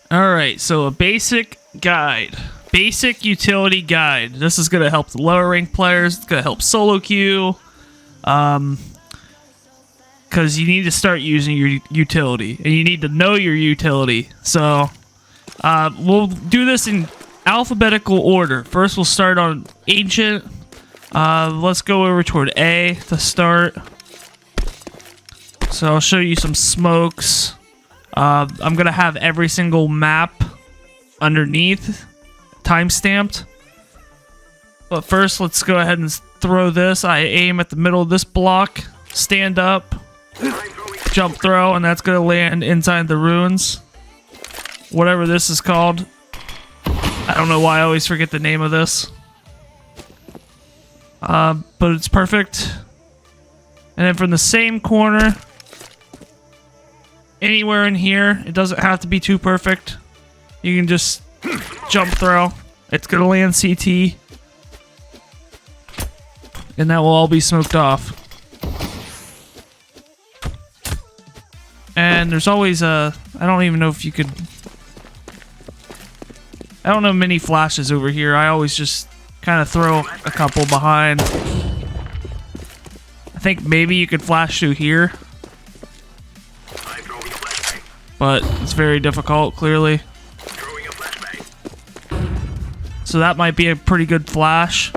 Alright, so a basic guide. Basic utility guide. This is going to help the lower rank players. It's going to help solo queue. Because you need to start using your utility. And you need to know your utility. So, we'll do this in alphabetical order. First, we'll start on Ancient. Let's go over toward A to start. So, I'll show you some smokes. I'm going to have every single map underneath time-stamped. But first, let's go ahead and throw this. I aim at the middle of this block, stand up, jump throw, and that's going to land inside the ruins. Whatever this is called. I don't know why I always forget the name of this. But it's perfect. And then from the same corner, anywhere in here, it doesn't have to be too perfect. You can just jump throw. It's going to land CT. And that will all be smoked off. And there's always a... I don't even know if you could... I don't know many flashes over here. I always just kind of throw a couple behind. I think maybe you could flash through here. But it's very difficult, clearly. So that might be a pretty good flash.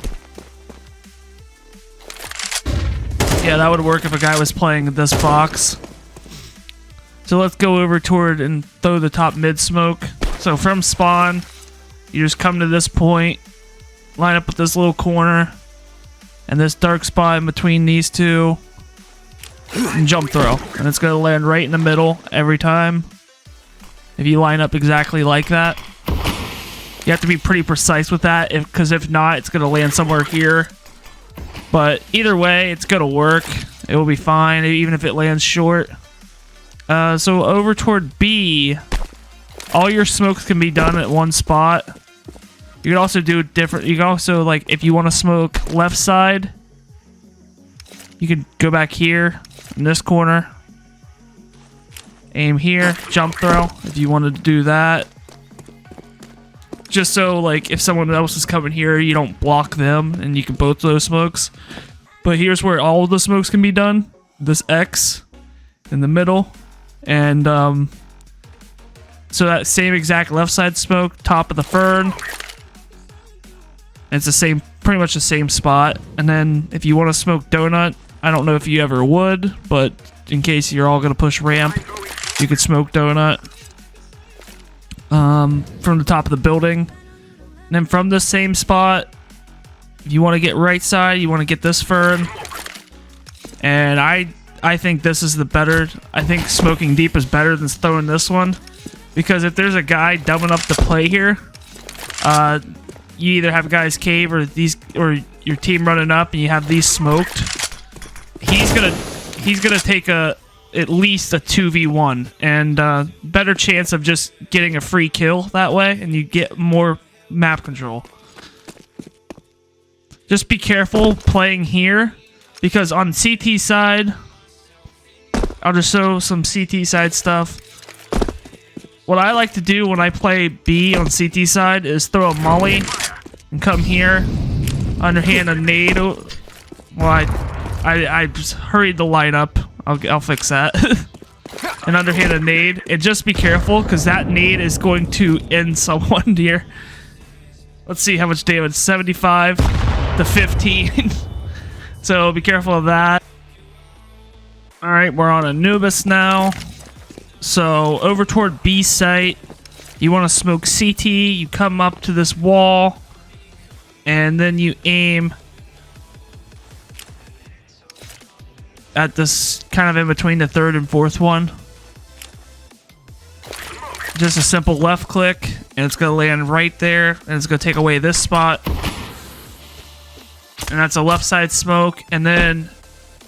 Yeah, that would work if a guy was playing this box. So let's go over toward and throw the top mid smoke. So from spawn, you just come to this point, line up with this little corner, and this dark spot in between these two, and jump throw. And it's going to land right in the middle every time. If you line up exactly like that. You have to be pretty precise with that, because if not, it's going to land somewhere here. But either way, it's going to work. It will be fine, even if it lands short. So over toward B, all your smokes can be done at one spot. You can also do different. You can also, like, if you want to smoke left side, you could go back here in this corner. Aim here, jump throw, if you wanted to do that. Just so, like, if someone else is coming here, you don't block them, and you can both those smokes. But here's where all of the smokes can be done. This X in the middle. And, so that same exact left side smoke, top of the fern. It's the same, pretty much the same spot. And then, if you want to smoke donut, I don't know if you ever would, but in case you're all going to push ramp, you could smoke donut. From the top of the building. And then from the same spot, if you want to get right side, you want to get this fern. And I think this is the better. I think smoking deep is better than throwing this one. Because if there's a guy dumb enough to play here, you either have guys cave or your team running up and you have these smoked. He's gonna take at least a 2v1 and better chance of just getting a free kill that way, and you get more map control. Just be careful playing here, because on CT side, I'll just show some CT side stuff. What I like to do when I play B on CT side is throw a molly and come here, underhand a nade. Well, I just hurried the light up. I'll fix that. An underhand a nade. And just be careful, because that nade is going to end someone here. Let's see how much damage. 75 to 15. So be careful of that. Alright, we're on Anubis now. So over toward B site, you want to smoke CT. You come up to this wall, and then you aim at this kind of in between the third and fourth one. Just a simple left click, and it's going to land right there, and it's going to take away this spot. And that's a left side smoke. And then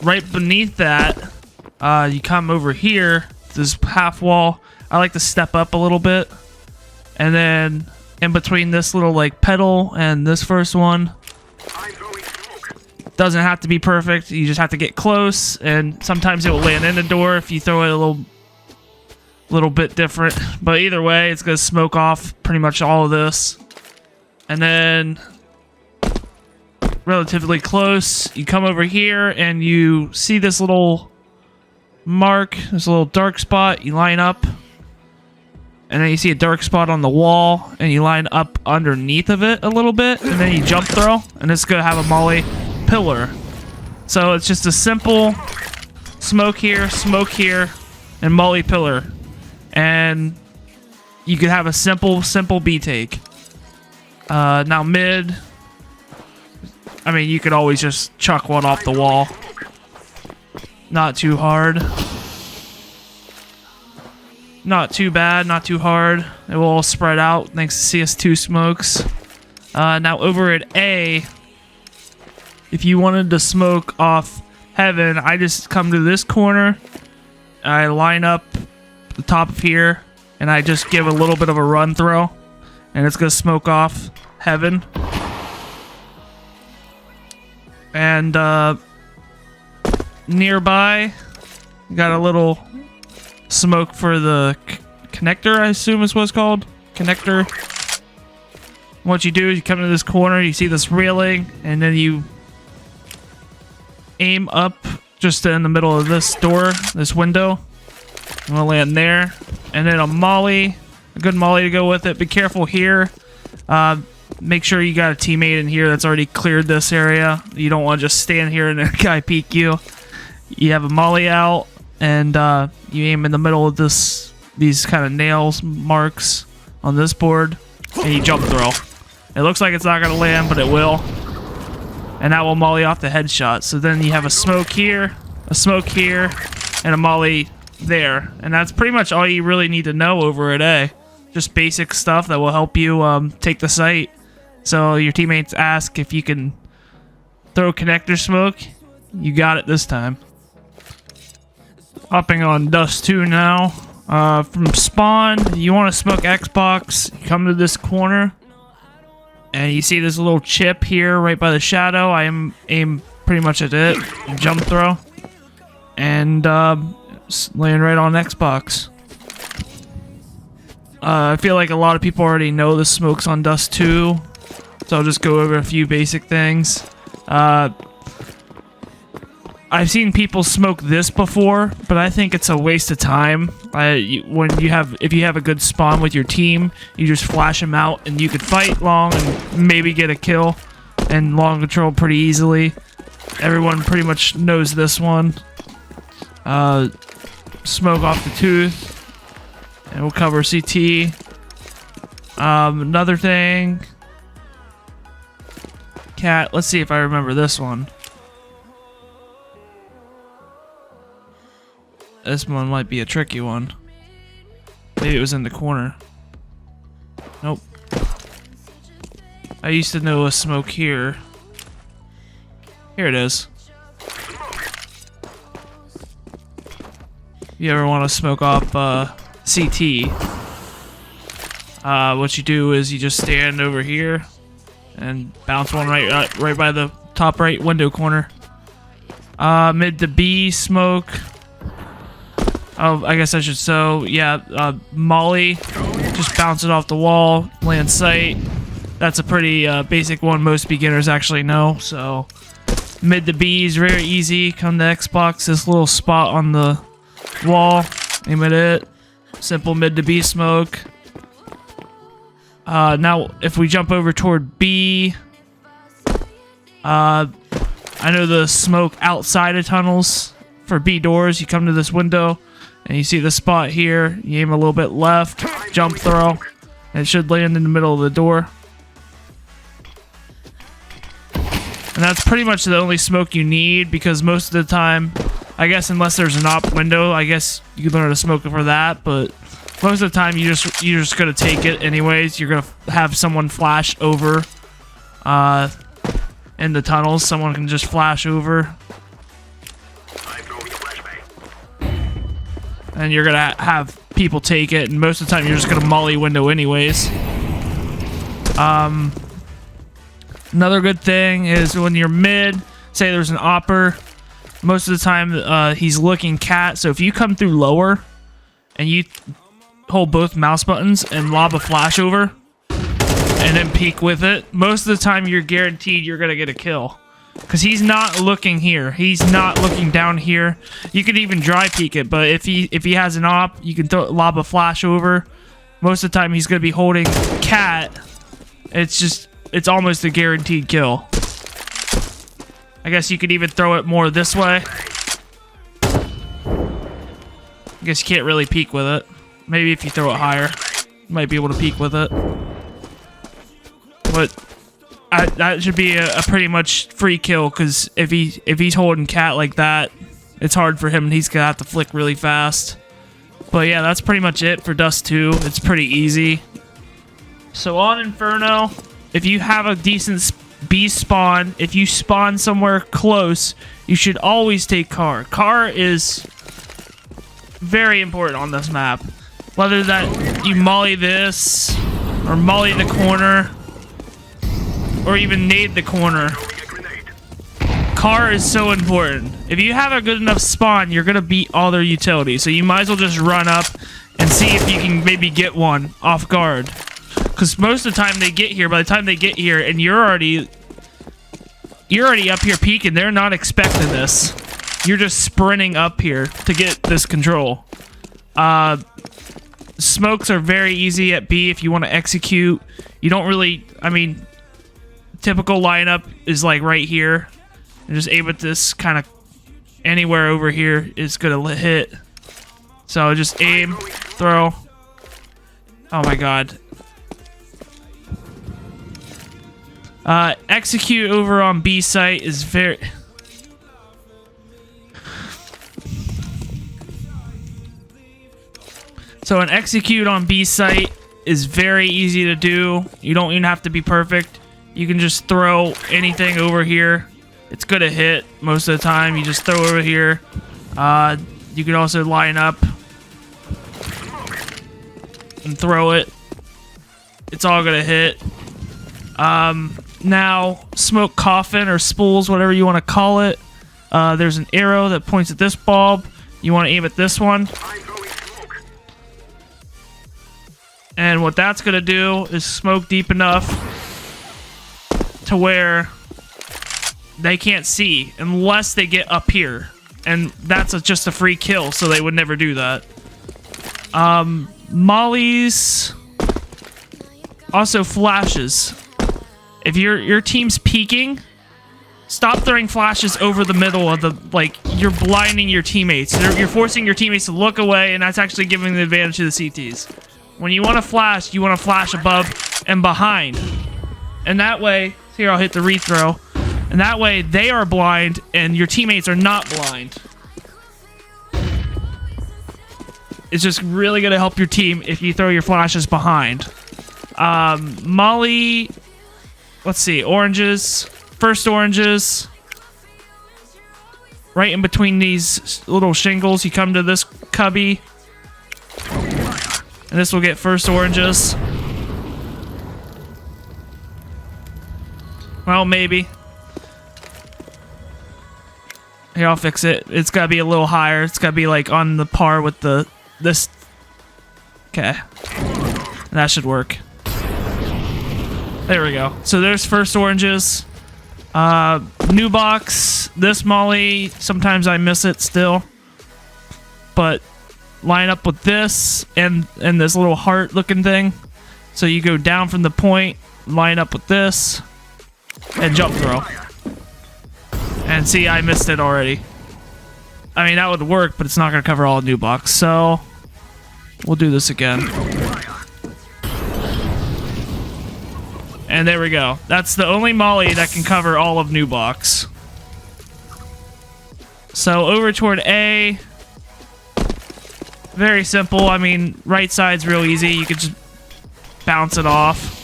right beneath that, you come over here, this half wall. I like to step up a little bit. And then in between this little like pedal and this first one, doesn't have to be perfect. You just have to get close, and sometimes it will land in the door if you throw it a little bit different, but either way, it's gonna smoke off pretty much all of this. And then relatively close, you come over here and you see this little mark, this little dark spot. You line up, and then you see a dark spot on the wall, and you line up underneath of it a little bit, and then you jump throw, and it's gonna have a molly pillar. So it's just a simple smoke here, and molly pillar. And you could have a simple B take. Now mid, I mean, you could always just chuck one off the wall. Not too hard. Not too bad, not too hard. It will all spread out thanks to CS2 smokes. Now over at A, if you wanted to smoke off heaven, I just come to this corner, I line up the top of here, and I just give a little bit of a run throw, and it's gonna smoke off heaven. And nearby, got a little smoke for the connector, I assume is what it's called. Connector. What you do is you come to this corner, you see this railing, and then you aim up just in the middle of this door, this window. I'm gonna land there. And then a molly, a good molly to go with it. Be careful here. Make sure you got a teammate in here that's already cleared this area. You don't want to just stand here and a guy peek you. You have a molly out, and you aim in the middle of these kind of nails marks on this board, and you jump throw. It looks like it's not gonna land, but it will, and that will molly off the headshot. So then you have a smoke here, and a molly there, and that's pretty much all you really need to know over at A. Just basic stuff that will help you take the site. So your teammates ask if you can throw connector smoke, you got it this time. Hopping on Dust 2 now. From spawn, you want to smoke Xbox, you come to this corner, and you see this little chip here right by the shadow. I aim pretty much at it, jump throw, and land right on Xbox. I feel like a lot of people already know the smokes on Dust 2, so I'll just go over a few basic things. I've seen people smoke this before, but I think it's a waste of time. If you have a good spawn with your team, you just flash them out, and you could fight long and maybe get a kill and long control pretty easily. Everyone pretty much knows this one. Smoke off the tooth, and we'll cover CT. Another thing, cat. Let's see if I remember this one. This one might be a tricky one. Maybe it was in the corner. Nope. I used to know a smoke here. Here it is. If you ever want to smoke off CT, what you do is you just stand over here and bounce one right by the top right window corner. Mid to B smoke. Oh, I guess I should. So yeah, molly, just bounce it off the wall, land sight. That's a pretty basic one. Most beginners actually know. So mid to B is very easy. Come to Xbox, this little spot on the wall, aim at it. Simple mid to B smoke. Now if we jump over toward B, I know the smoke outside of tunnels for B doors. You come to this window, and you see the spot here. You aim a little bit left, jump throw, and it should land in the middle of the door. And that's pretty much the only smoke you need, because most of the time, I guess unless there's an op window, I guess you can learn to smoke for that, but most of the time you're just gonna take it anyways. You're gonna have someone flash over in the tunnels. Someone can just flash over, and you're gonna have people take it, and most of the time you're just gonna molly window anyways. Another good thing is when you're mid, say there's an opper, most of the time he's looking cat, so if you come through lower and you hold both mouse buttons and lob a flash over, and then peek with it. Most of the time, you're guaranteed you're gonna get a kill. Because he's not looking here. He's not looking down here. You could even dry peek it, but if he has an op, you can lob a flash over. Most of the time, he's going to be holding cat. It's almost a guaranteed kill. I guess you could even throw it more this way. I guess you can't really peek with it. Maybe if you throw it higher, you might be able to peek with it. But that should be a pretty much free kill, because if he's holding cat like that, it's hard for him and he's gonna have to flick really fast. But yeah, that's pretty much it for Dust 2. It's pretty easy. So on Inferno, if you have a decent B spawn, if you spawn somewhere close, you should always take car. Car is very important on this map. Whether that you molly this, or molly the corner, or even nade the corner. Car is so important. If you have a good enough spawn, you're gonna beat all their utilities. So you might as well just run up and see if you can maybe get one off guard. Because most of the time they get here, by the time they get here, and you're already up here peeking, they're not expecting this. You're just sprinting up here to get this control. Smokes are very easy at B if you want to execute. You don't really, I mean, typical lineup is like right here, and just aim at this kind of anywhere over here is gonna hit. So just aim, throw. Oh my god. Execute over on B site is very... So an execute on B site is very easy to do. You don't even have to be perfect. You can just throw anything over here. It's gonna hit most of the time. You just throw over here. You can also line up and throw it. It's all gonna hit. Now, smoke coffin or spools, whatever you want to call it. There's an arrow that points at this bulb. You want to aim at this one. And what that's going to do is smoke deep enough to where they can't see unless they get up here. And that's just a free kill, so they would never do that. Mollies. Also flashes. If your team's peeking, stop throwing flashes over the middle of the, like, you're blinding your teammates. You're forcing your teammates to look away, and that's actually giving the advantage to the CTs. When you want to flash, you want to flash above and behind. And that way, here I'll hit the rethrow. And that way they are blind and your teammates are not blind. It's just really going to help your team if you throw your flashes behind. Molly, let's see, oranges. First oranges. Right in between these little shingles, you come to this cubby. And this will get first oranges. Well, maybe. Here, I'll fix it. It's got to be a little higher. It's got to be like on the par with this. Okay. That should work. There we go. So there's first oranges. New box. This molly, sometimes I miss it still. But line up with this and this little heart looking thing. So you go down from the point, line up with this, and jump throw. And see, I missed it already. I mean, that would work, but it's not going to cover all new box. So we'll do this again. And there we go. That's the only molly that can cover all of new box. So over toward A. Very simple. I mean, right side's real easy. You could just bounce it off.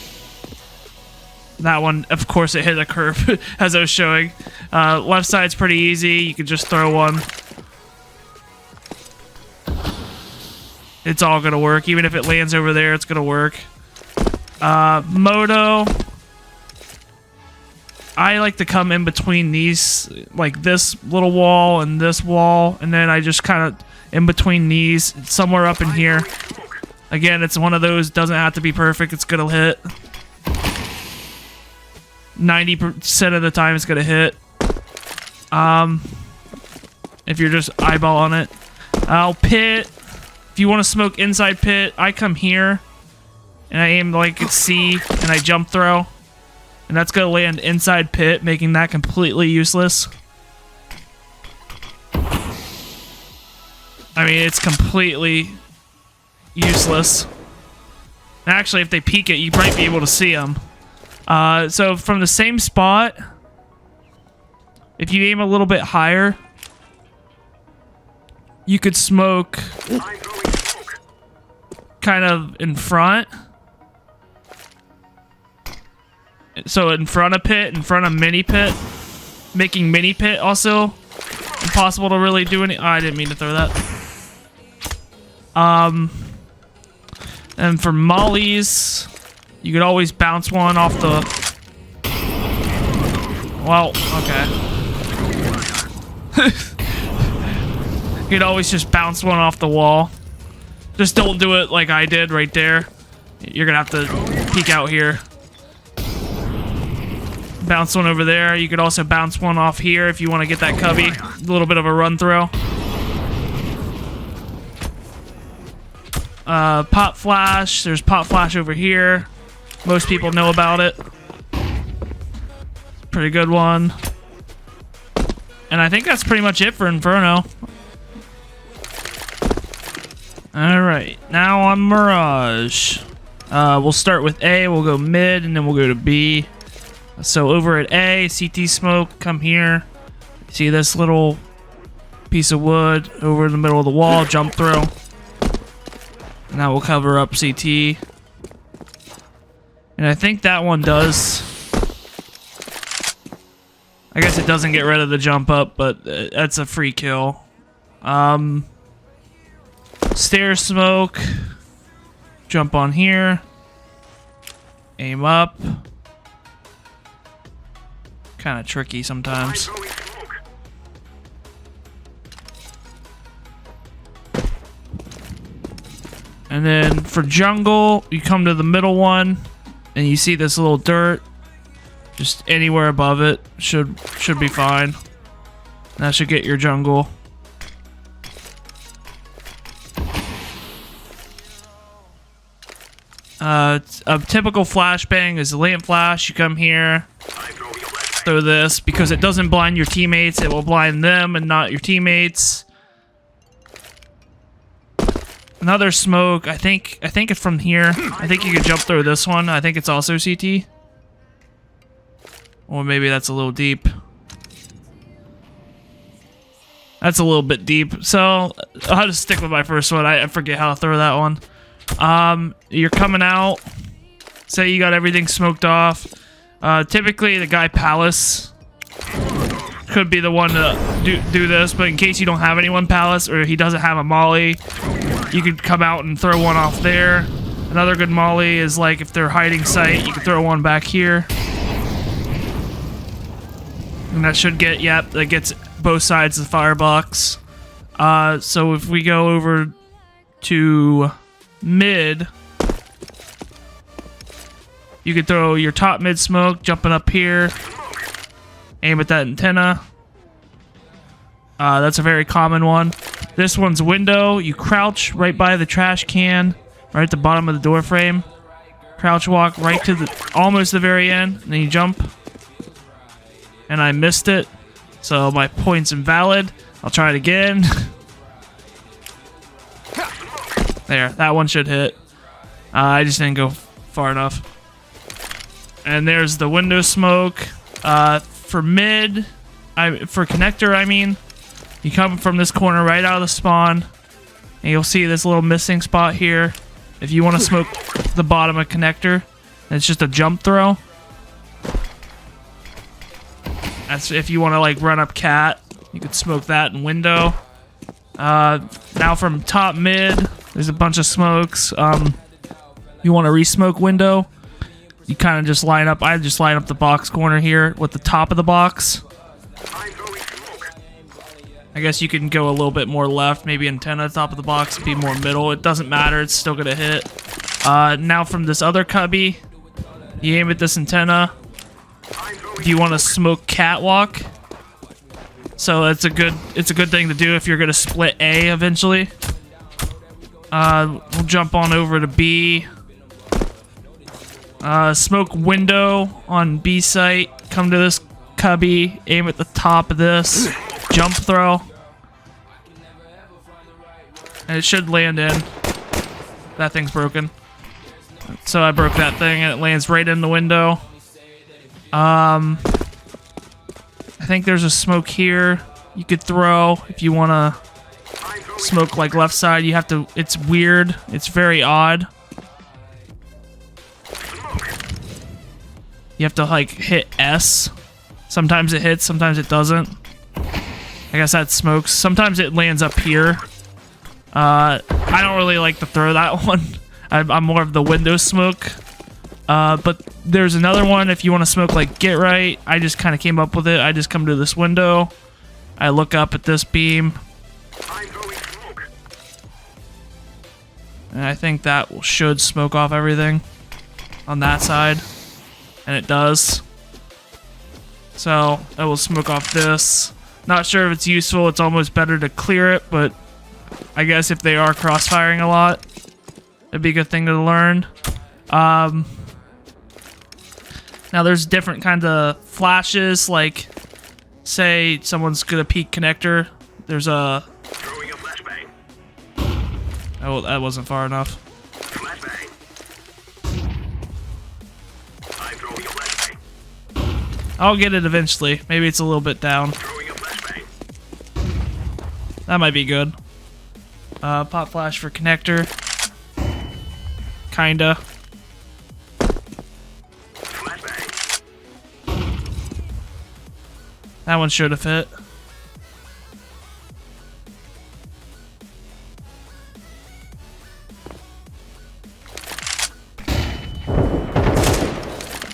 That one, of course, it hit a curve, as I was showing. Left side's pretty easy. You could just throw one. It's all going to work. Even if it lands over there, it's going to work. Moto. I like to come in between these, like this little wall and this wall, and then I just kind of in between these, somewhere up in here. Again, it's one of those, doesn't have to be perfect, it's gonna hit. 90% of the time it's gonna hit. If you're just eyeballing it. I'll pit. If you want to smoke inside pit, I come here and I aim like it's C and I jump throw. And that's gonna land inside pit, making that completely useless. I mean, it's completely useless. Actually, if they peek it, you might be able to see them. So from the same spot, if you aim a little bit higher, you could smoke kind of in front. So in front of pit, in front of mini pit, making mini pit also impossible to really do any. Oh, I didn't mean to throw that. And for mollies, you could always bounce one off the. Well, okay. You could always just bounce one off the wall. Just don't do it like I did right there. You're gonna have to peek out here. Bounce one over there. You could also bounce one off here if you want to get that cubby. A little bit of a run throw. Pop flash. There's pop flash over here. Most people know about it. Pretty good one. And I think that's pretty much it for Inferno. Alright, now on Mirage. We'll start with A, we'll go mid, and then we'll go to B. So over at A, CT smoke, come here. See this little piece of wood over in the middle of the wall, jump throw. And that will cover up CT. And I think that one does. I guess it doesn't get rid of the jump up, but that's a free kill. Stair smoke. Jump on here. Aim up. Kind of tricky sometimes. And then for jungle, you come to the middle one, and you see this little dirt. Just anywhere above it should be fine. That should get your jungle. A typical flashbang is a lamp flash. You come here, throw this because it doesn't blind your teammates. It will blind them and not your teammates. Another smoke. I think it's from here. I think you could jump through this one. I think it's also CT. Or maybe that's a little deep. That's a little bit deep. So I'll just stick with my first one. I forget how to throw that one. You're coming out. Say you got everything smoked off. Typically the guy Palace could be the one to do this, but in case you don't have anyone Palace or he doesn't have a molly, you could come out and throw one off there. Another good molly is like if they're hiding sight, you can throw one back here. And that should get, yep, that gets both sides of the firebox. So if we go over to mid, you could throw your top mid smoke, jumping up here, aim at that antenna. That's a very common one. This one's window. You crouch right by the trash can, right at the bottom of the door frame. Crouch walk right to the almost the very end, and then you jump. And I missed it, so my point's invalid. I'll try it again. There, that one should hit. I just didn't go far enough. And there's the window smoke. For mid, for connector, I mean, you come from this corner right out of the spawn, and you'll see this little missing spot here. If you want to smoke the bottom of connector, it's just a jump throw. That's if you want to like run up cat, you could smoke that in window. Now from top mid, there's a bunch of smokes. You want to re-smoke window, you kind of just line up. I just line up the box corner here with the top of the box. I guess you can go a little bit more left, maybe antenna top of the box, be more middle. It doesn't matter, it's still gonna hit. Now from this other cubby, you aim at this antenna. Do you want to smoke catwalk? So it's a good thing to do if you're gonna split A eventually. We'll jump on over to B. Smoke window on B site. Come to this cubby. Aim at the top of this. Jump throw. And it should land in. That thing's broken. So I broke that thing and it lands right in the window. I think there's a smoke here you could throw if you want to smoke like left side. You have to, it's weird. It's very odd. You have to like hit S. Sometimes it hits, sometimes it doesn't. I guess that smokes. Sometimes it lands up here. I don't really like to throw that one. I'm more of the window smoke. But there's another one if you want to smoke like get right. I just kind of came up with it. I just come to this window. I look up at this beam. And I think that should smoke off everything on that side. And it does. So it will smoke off this. Not sure if it's useful. It's almost better to clear it, but I guess if they are crossfiring a lot, it'd be a good thing to learn. Now there's different kinds of flashes, like say someone's gonna peek connector. There's a... Oh, that wasn't far enough. I'll get it eventually. Maybe it's a little bit down. That might be good. Pop flash for connector. Kinda. That one should have hit.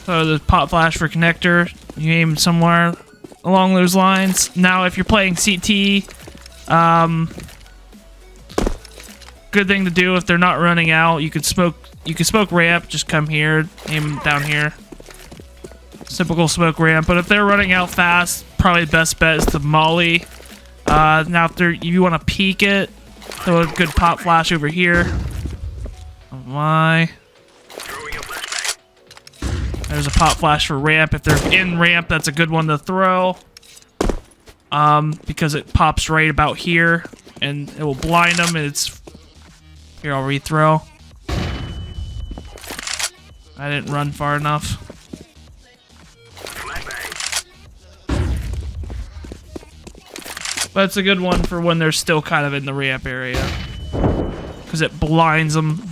So the pop flash for connector, you aim somewhere along those lines. Now if you're playing CT, good thing to do if they're not running out, you could smoke ramp, just come here, aim down here. Typical smoke ramp, but if they're running out fast, probably the best bet is to molly. Now if you want to peek it, throw a good pop flash over here. Oh my. There's a pop flash for ramp. If they're in ramp, that's a good one to throw. Because it pops right about here, and it will blind them, and it's... Here, I'll rethrow. I didn't run far enough. But it's a good one for when they're still kind of in the ramp area. Because it blinds them.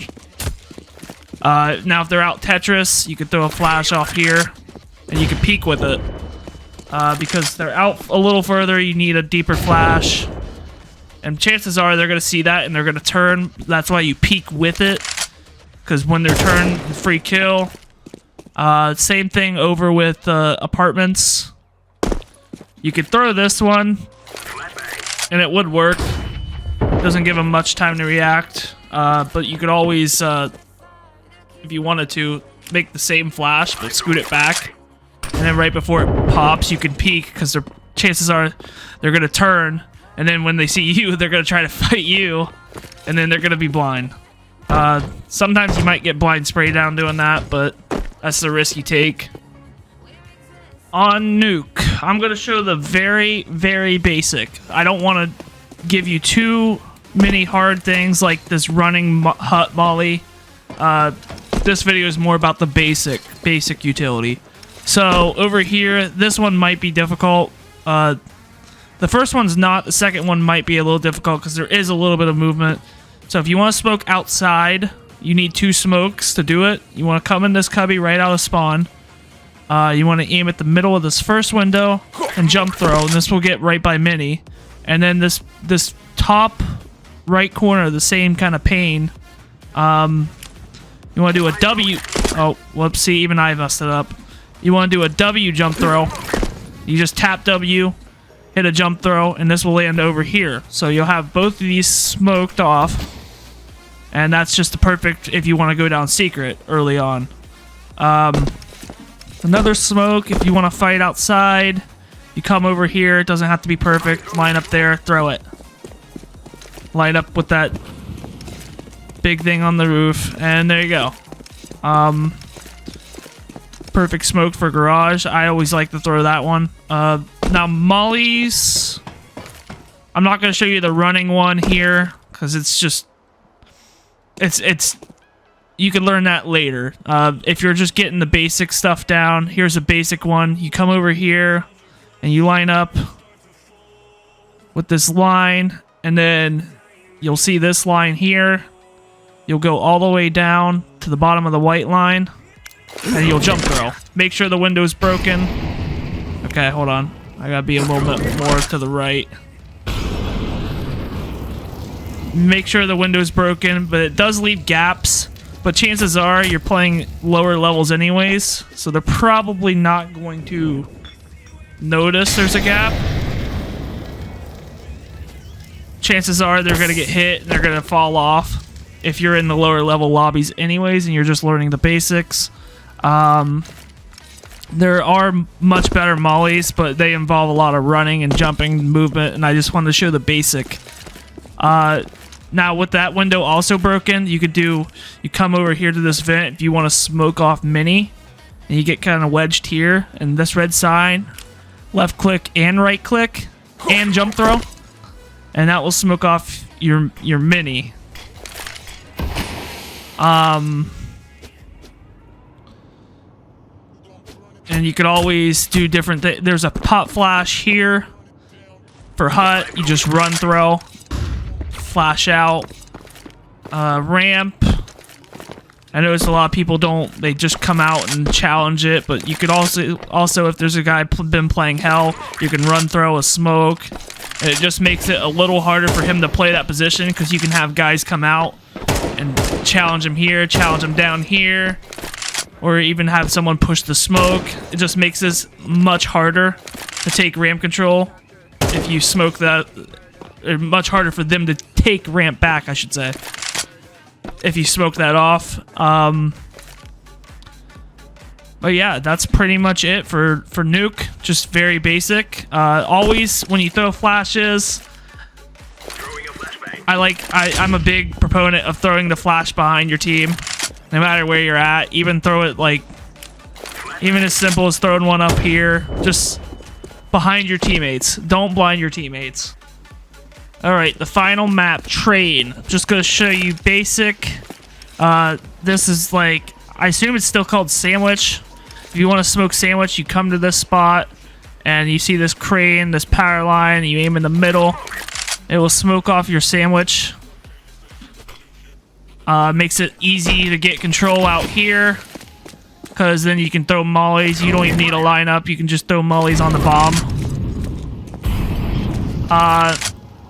Now if they're out Tetris, you could throw a flash off here. And you can peek with it. Because they're out a little further, you need a deeper flash. And chances are they're going to see that and they're going to turn. That's why you peek with it. Because when they're turned, free kill. Same thing over with apartments. You could throw this one. And it would work. Doesn't give them much time to react. But you could always, if you wanted to, make the same flash, but scoot it back. And then right before it pops, you can peek, because chances are they're going to turn. And then when they see you, they're going to try to fight you. And then they're going to be blind. Sometimes you might get blind spray down doing that, but that's the risk you take. On Nuke, I'm going to show the very, very basic. I don't want to give you too many hard things like this running hut molly. This video is more about the basic utility. So over here, this one might be difficult. The first one's not. The second one might be a little difficult because there is a little bit of movement. So if you want to smoke outside, you need 2 smokes to do it. You want to come in this cubby right out of spawn. You want to aim at the middle of this first window and jump throw, and this will get right by mini. And then this top right corner, the same kind of pane. You want to do a W. Oh, whoopsie, even I messed it up. You want to do a W jump throw. You just tap W, hit a jump throw, and this will land over here. So you'll have both of these smoked off, and that's just the perfect if you want to go down secret early on. Another smoke if you want to fight outside. You come over here. It doesn't have to be perfect. Line up there. Throw it. Line up with that big thing on the roof, and there you go. Perfect smoke for garage. I always like to throw that one. Now mollies, I'm not going to show you the running one here because it's just it's you can learn that later. If you're just getting the basic stuff down, here's a basic one. You come over here and you line up with this line, and then you'll see this line here. You'll go all the way down to the bottom of the white line, and you'll jump throw. Make sure the window's broken. Okay, hold on. I gotta be a little bit more to the right. Make sure the window's broken, but it does leave gaps. But chances are you're playing lower levels anyways, so they're probably not going to notice there's a gap. Chances are they're gonna get hit and they're gonna fall off if you're in the lower level lobbies anyways and you're just learning the basics. There are much better mollies, but they involve a lot of running and jumping movement, and I just wanted to show the basic. Now with that window also broken, you come over here to this vent if you want to smoke off mini, and you get kind of wedged here, and this red sign, left click and right click, and jump throw, and that will smoke off your mini. And you could always do different things. There's a pop flash here for hut. You just run throw, flash out, ramp. I notice a lot of people they just come out and challenge it, but you could also if there's a guy been playing hell, you can run throw a smoke. And it just makes it a little harder for him to play that position because you can have guys come out and challenge him here, challenge him down here, or even have someone push the smoke. It just makes this much harder to take ramp control if you smoke that. Much harder for them to take ramp back, I should say, if you smoke that off. But yeah, that's pretty much it for Nuke. Just very basic. Always when you throw flashes, I'm a big proponent of throwing the flash behind your team, no matter where you're at. Even throw it even as simple as throwing one up here, just behind your teammates. Don't blind your teammates. All right, the final map, Train. Just gonna show you basic. This is I assume it's still called Sandwich. If you want to smoke Sandwich, you come to this spot, and you see this crane, this power line, and you aim in the middle. It will smoke off your sandwich. Makes it easy to get control out here, because then you can throw mollies. You don't even need a lineup. You can just throw mollies on the bomb.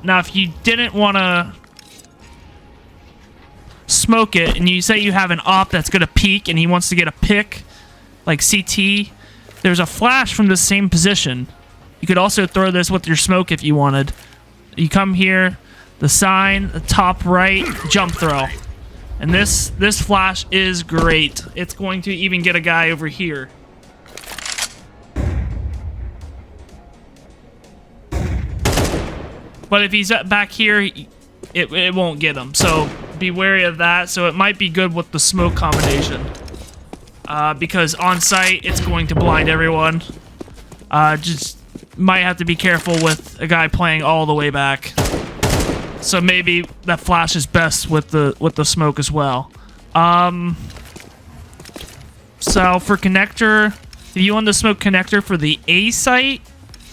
Now, if you didn't want to smoke it, and you say you have an op that's going to peek, and he wants to get a pick, like CT, there's a flash from the same position. You could also throw this with your smoke if you wanted. You come here, the sign, the top right, jump throw. And this flash is great. It's going to even get a guy over here. But if he's back here, it won't get him. So be wary of that. So it might be good with the smoke combination. Because on site, it's going to blind everyone. Just might have to be careful with a guy playing all the way back. So maybe that flash is best with the smoke as well. So for connector, if you want the smoke connector for the A site,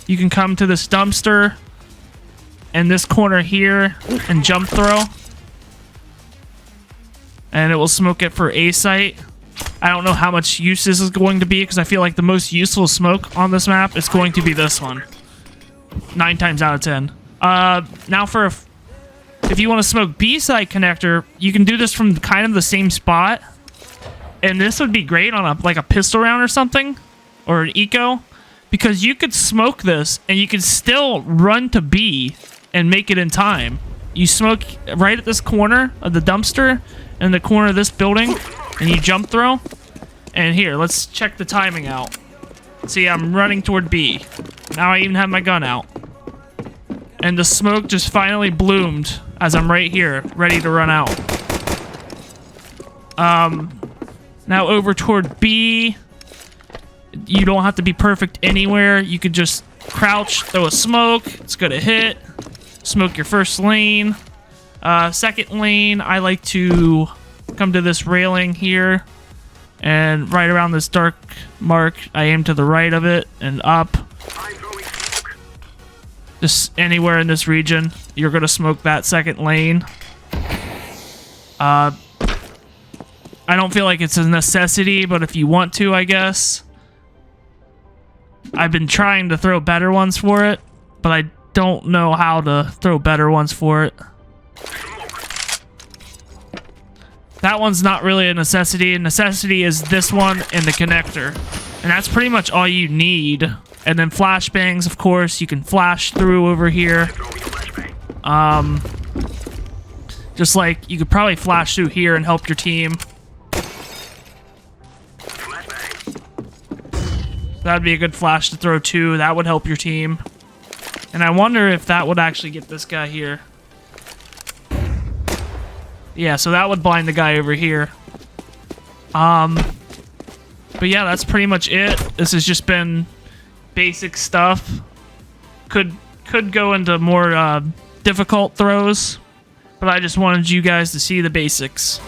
you can come to this dumpster in this corner here and jump throw, and it will smoke it for A site. I don't know how much use this is going to be, because I feel like the most useful smoke on this map is going to be this one. 9 times out of 10. Now if you want to smoke B-side connector, you can do this from kind of the same spot. And this would be great on a pistol round or something, or an eco, because you could smoke this and you could still run to B and make it in time. You smoke right at this corner of the dumpster in the corner of this building, and you jump throw. And here, let's check the timing out. See, I'm running toward B. Now I even have my gun out. And the smoke just finally bloomed as I'm right here, ready to run out. Now over toward B. You don't have to be perfect anywhere. You could just crouch, throw a smoke. It's gonna hit. Smoke your first lane. Second lane, I like to come to this railing here. And right around this dark mark, I aim to the right of it and up. Just anywhere in this region, you're gonna smoke that second lane. I don't feel like it's a necessity, but if you want to, I guess. I've been trying to throw better ones for it, but I don't know how to throw better ones for it. That one's not really a necessity. A necessity is this one and the connector. And that's pretty much all you need. And then flashbangs, of course, you can flash through over here. Just like you could probably flash through here and help your team. That'd be a good flash to throw too. That would help your team. And I wonder if that would actually get this guy here. Yeah, so that would blind the guy over here. But yeah, that's pretty much it. This has just been basic stuff. Could go into more difficult throws, but I just wanted you guys to see the basics.